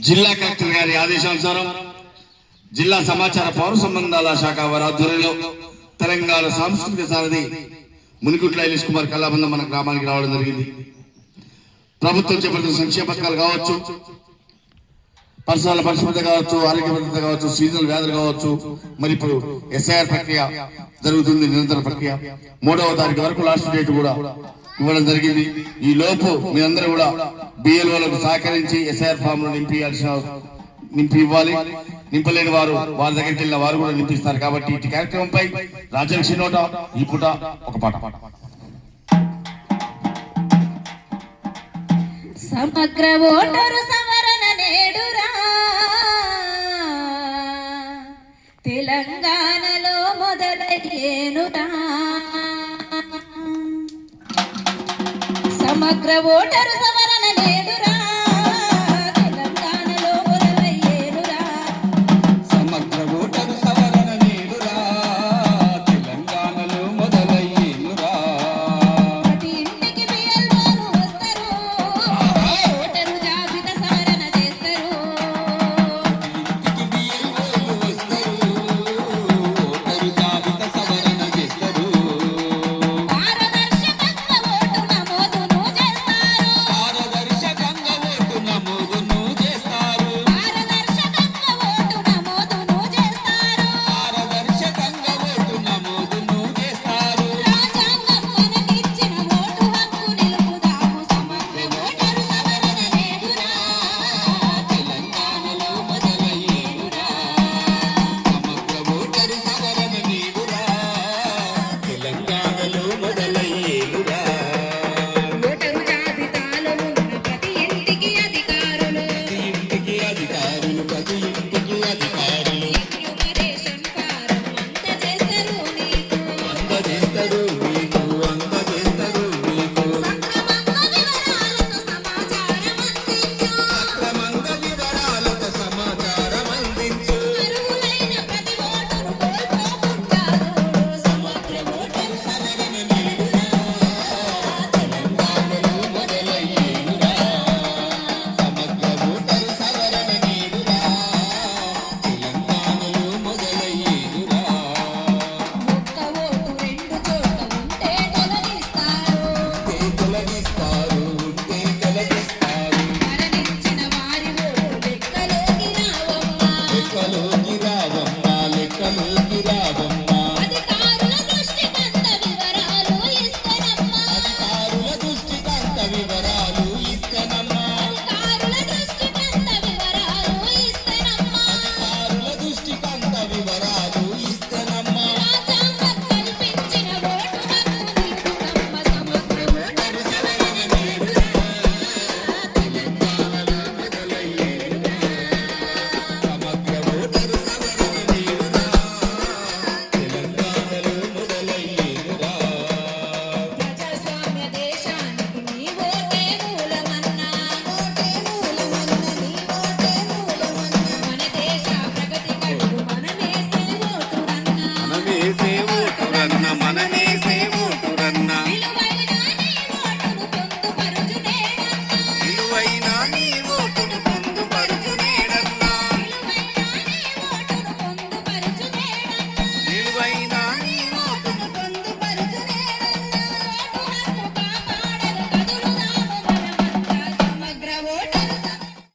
జిల్లా కలెక్టర్ గారి ఆదేశానుసారం జిల్లా సమాచార పౌర సంబంధాల శాఖ వారి ఆధ్వర్యంలో తెలంగాణ సాంస్కృతిక సారథి మునికుట్ల ఐలేష్ కుమార్ కళాబంధం మన గ్రామానికి రావడం జరిగింది. ప్రభుత్వం చేపడుతున్న సంక్షేమ పథకాలు కావచ్చు, పరిసరాల పరిశుభ్రత కావచ్చు, ఆరోగ్య భద్రత కావచ్చు, సీజనల్ వ్యాధులు కావచ్చు, మరి ఇప్పుడు ఎస్ఐఆర్ ప్రక్రియ జరుగుతుంది, నిరంతర ప్రక్రియ. 3వ తారీఖు వరకు లాస్ట్ డేట్ కూడా ఇవ్వడం జరిగింది. ఈ లోపు మీరందరూ కూడా బిఎల్ఓలకు సహకరించి ఎస్ఐఆర్ ఫామ్ లో నింపి ఇవ్వాలి. నింపలేని వారు వారి దగ్గరికి వెళ్ళిన వారు కూడా నింపిస్తారు. కాబట్టి ఈ కార్యక్రమంపై రాజలక్ష్మి నోట ఈ పూట ఒక పాట. సమగ్ర ఓటరు సవరణ నేడురా తెలంగాణలో మొదలయ్యేనురా. సమగ్ర ఓటరు